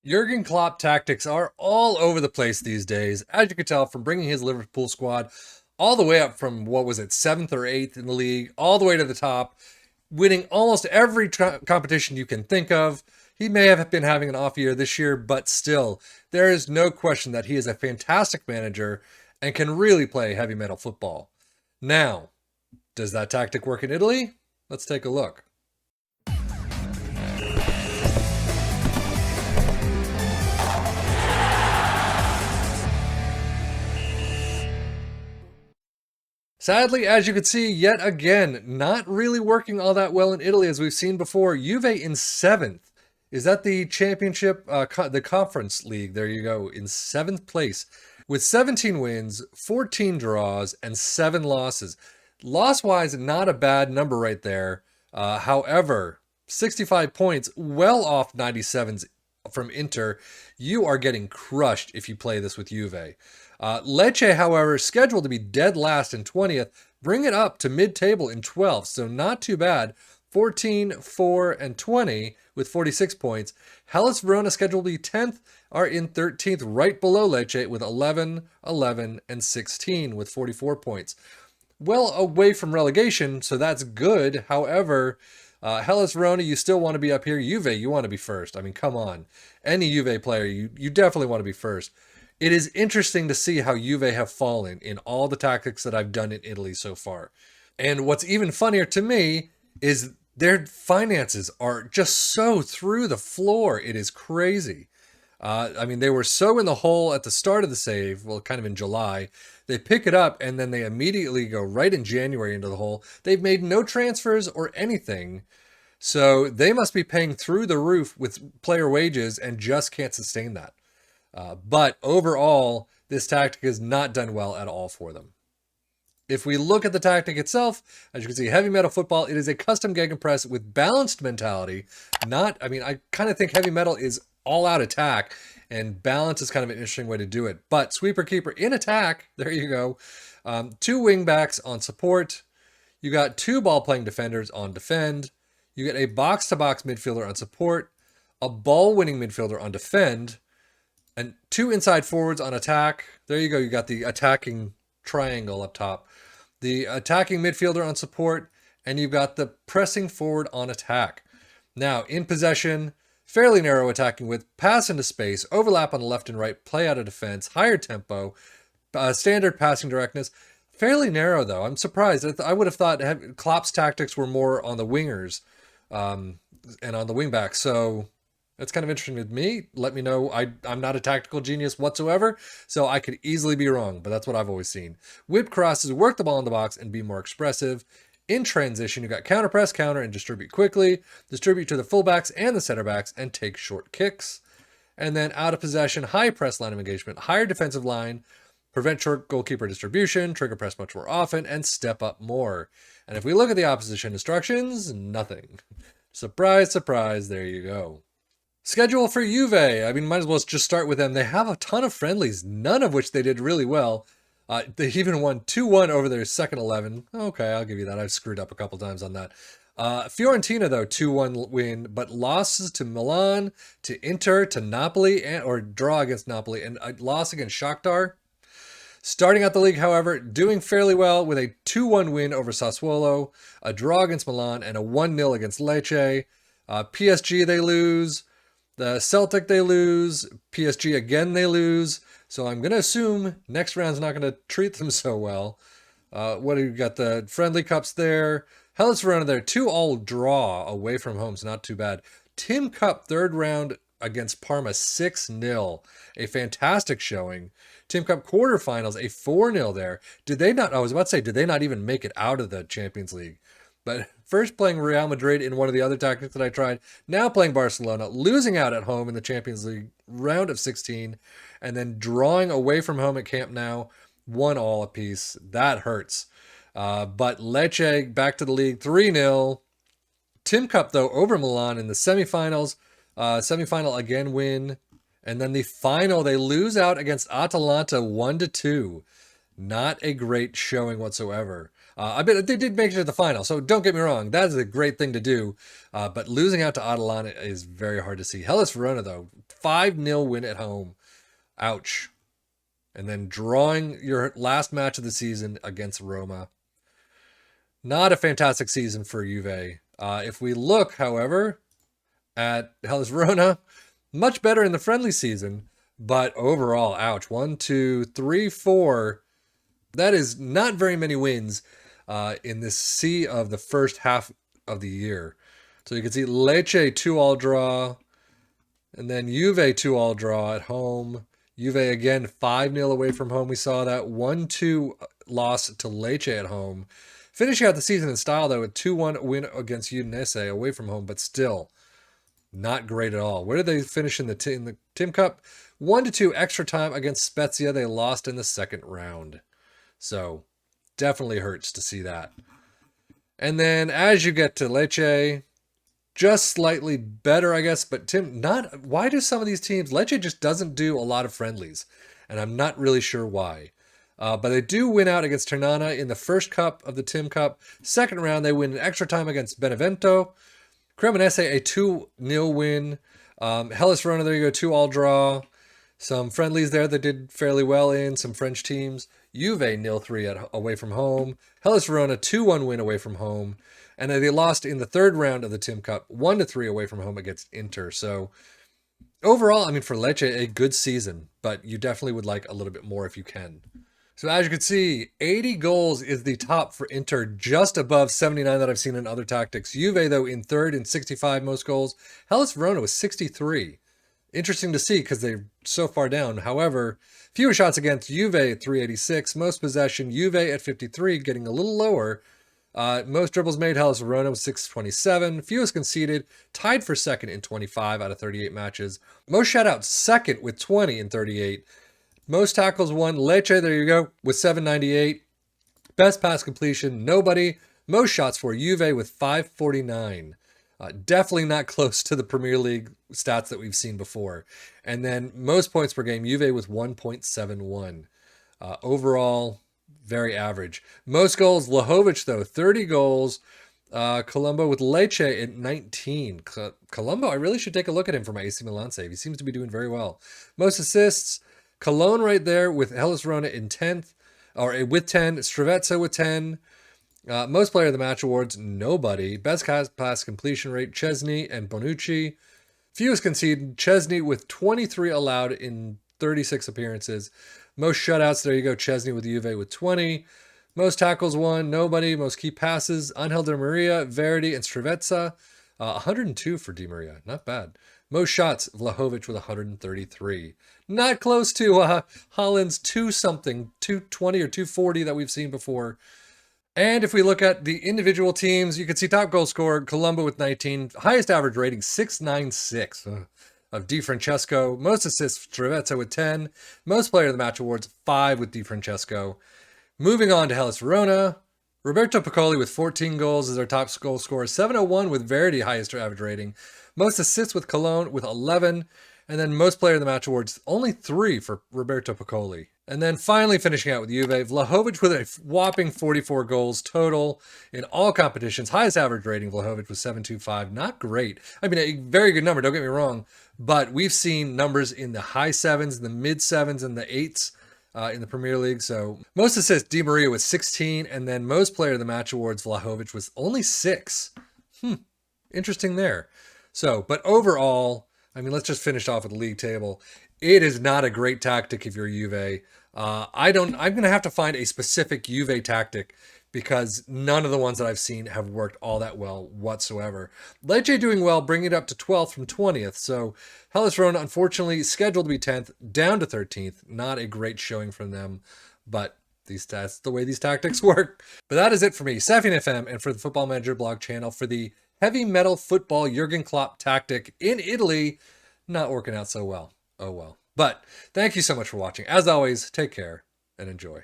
Jurgen Klopp tactics are all over the place these days, as you can tell from bringing his Liverpool squad all the way up from what was it, seventh or eighth in the league, all the way to the top, winning almost every competition you can think of. He may have been having an off year this year, but still, there is no question that he is a fantastic manager and can really play heavy metal football. Now, does that tactic work in Italy? Let's take a look. Sadly, as you can see, yet again, not really working all that well in Italy as we've seen before. Juve in seventh. Is that the championship, the conference league? There you go, in seventh place with 17 wins, 14 draws, and 7 losses. Loss-wise, not a bad number right there. However, 65 points, well off 97s from Inter. You are getting crushed if you play this with Juve. Lecce, however, scheduled to be dead last in 20th, bring it up to mid-table in 12th, so not too bad. 14, 4, and 20 with 46 points. Hellas Verona, scheduled to be 10th, are in 13th, right below Lecce with 11, 11, and 16 with 44 points. Well away from relegation, so that's good. However, Hellas Verona, you still want to be up here. Juve, you want to be first. I mean, come on. Any Juve player, you definitely want to be first. It is interesting to see how Juve have fallen in all the tactics that I've done in Italy so far. And what's even funnier to me is their finances are just so through the floor. It is crazy. I mean, they were so in the hole at the start of the save, well, kind of in July. They pick it up and then they immediately go right in January into the hole. They've made no transfers or anything. So they must be paying through the roof with player wages and just can't sustain that. But overall, this tactic has not done well at all for them. If we look at the tactic itself, as you can see, heavy metal football, it is a custom gegenpress with balanced mentality. I kind of think heavy metal is all out attack, and balance is kind of an interesting way to do it. But sweeper keeper in attack, there you go. 2 wing backs on support. You got 2 ball playing defenders on defend. You get a box to box midfielder on support, a ball winning midfielder on defend, and 2 inside forwards on attack. There you go. You got the attacking triangle up top. The attacking midfielder on support, and you've got the pressing forward on attack. Now, in possession, fairly narrow attacking with pass into space, overlap on the left and right, play out of defense, higher tempo, standard passing directness. Fairly narrow, though. I'm surprised. I would have thought Klopp's tactics were more on the wingers and on the wingbacks. So that's kind of interesting with me. Let me know. I'm not a tactical genius whatsoever, so I could easily be wrong, but that's what I've always seen. Whip crosses, work the ball in the box, and be more expressive. In transition, you got counter press, counter, and distribute quickly. Distribute to the fullbacks and the center backs, and take short kicks. And then out of possession, high press line of engagement, higher defensive line, prevent short goalkeeper distribution, trigger press much more often, and step up more. And if we look at the opposition instructions, nothing. Surprise, surprise, there you go. Schedule for Juve. I mean, might as well just start with them. They have a ton of friendlies, none of which they did really well. They even won 2-1 over their second 11. Okay, I'll give you that. I've screwed up a couple times on that. Fiorentina, though, 2-1 win, but losses to Milan, to Inter, to Napoli, or draw against Napoli, and a loss against Shakhtar. Starting out the league, however, doing fairly well with a 2-1 win over Sassuolo, a draw against Milan, and a 1-0 against Lecce. PSG, they lose. The Celtic, they lose. PSG, again, they lose. So I'm going to assume next round's not going to treat them so well. What do you got? The friendly cups there. Hellas Verona there. 2 all draw away from home, so not too bad. Tim Cup, third round against Parma, 6-0. A fantastic showing. Tim Cup quarterfinals, a 4-0 there. Did they not even make it out of the Champions League? But first playing Real Madrid in one of the other tactics that I tried, now playing Barcelona, losing out at home in the Champions League round of 16, and then drawing away from home at Camp Nou, 1 all apiece. That hurts. But Lecce back to the league, 3-0. Tim Cup, though, over Milan in the semifinals. Semifinal again win. And then the final, they lose out against Atalanta 1-2. Not a great showing whatsoever. I bet they did make it to the final, so don't get me wrong. That is a great thing to do. But losing out to Atalanta is very hard to see. Hellas Verona, though, 5-0 win at home. Ouch. And then drawing your last match of the season against Roma. Not a fantastic season for Juve. If we look, however, at Hellas Verona, much better in the friendly season, but overall, ouch. 1, 2, 3, 4. That is not very many wins in this sea of the first half of the year. So you can see Lecce 2-all draw, and then Juve 2-all draw at home. Juve again 5-0 away from home. We saw that 1-2 loss to Lecce at home. Finishing out the season in style though, with 2-1 win against Udinese away from home, but still not great at all. Where did they finish in the Tim Cup? 1-2 extra time against Spezia. They lost in the second round. So definitely hurts to see that. And then as you get to Lecce, just slightly better, I guess. But Tim, why do some of these teams, Lecce just doesn't do a lot of friendlies. And I'm not really sure why. But they do win out against Ternana in the first cup of the Tim Cup. Second round, they win in extra time against Benevento. Cremonese, a 2-0 win. Hellas Verona, there you go, 2-all draw. Some friendlies there that did fairly well in, some French teams. Juve 0-3 away from home. Hellas Verona 2-1 win away from home. And then they lost in the third round of the Tim Cup 1-3 away from home against Inter. So overall, I mean, for Lecce, a good season, but you definitely would like a little bit more if you can. So as you can see, 80 goals is the top for Inter, just above 79 that I've seen in other tactics. Juve, though, in third in 65 most goals. Hellas Verona was 63. Interesting to see because they're so far down. However, fewer shots against Juve at 386. Most possession, Juve at 53, getting a little lower. Most dribbles made, Hellas Verona was 627. Fewest conceded, tied for second in 25 out of 38 matches. Most shutouts, second with 20 in 38. Most tackles won, Lecce, there you go, with 798. Best pass completion, nobody. Most shots for Juve with 549. Definitely not close to the Premier League stats that we've seen before. And then most points per game, Juve with 1.71. Overall, very average. Most goals, Vlahovic though, 30 goals. Colombo with Lecce at 19. Colombo, I really should take a look at him for my AC Milan save. He seems to be doing very well. Most assists, Cologne right there with Hellas Verona in 10th, or with 10. Stravezza with 10. Most player of the match awards, nobody. Best pass completion rate, Chesney and Bonucci. Fewest conceded, Chesney with 23 allowed in 36 appearances. Most shutouts, there you go, Chesney with Juve with 20. Most tackles won, nobody. Most key passes, Angel Di Maria, Verdi, and Stravezza. 102 for Di Maria, not bad. Most shots, Vlahovic with 133. Not close to Holland's 220 or 240 that we've seen before. And if we look at the individual teams, you can see top goal scorer, Colombo with 19. Highest average rating, 696 of Di Francesco. Most assists, Stravezza with 10. Most player of the match awards, 5 with Di Francesco. Moving on to Hellas Verona. Roberto Piccoli with 14 goals is our top goal scorer. 701 with Verdi, highest average rating. Most assists with Cologne with 11. And then most player of the match awards, only 3 for Roberto Piccoli. And then finally finishing out with Juve, Vlahovic with a whopping 44 goals total in all competitions. Highest average rating, Vlahovic was 725. Not great. I mean, a very good number, don't get me wrong. But we've seen numbers in the high 7s, the mid 7s, and the 8s in the Premier League. So most assists, Di Maria with 16. And then most player of the match awards, Vlahovic was only 6. Interesting there. So, but overall, I mean, let's just finish off with the league table. It is not a great tactic if you're Juve. I'm going to have to find a specific Juve tactic because none of the ones that I've seen have worked all that well whatsoever. Lecce doing well, bringing it up to 12th from 20th. So Hellas Verona, unfortunately, scheduled to be 10th, down to 13th. Not a great showing from them, but that's the way these tactics work. But that is it for me, Safian FM, and for the Football Manager blog channel for the heavy metal football Jurgen Klopp tactic in Italy. Not working out so well. Oh well. But thank you so much for watching. As always, take care and enjoy.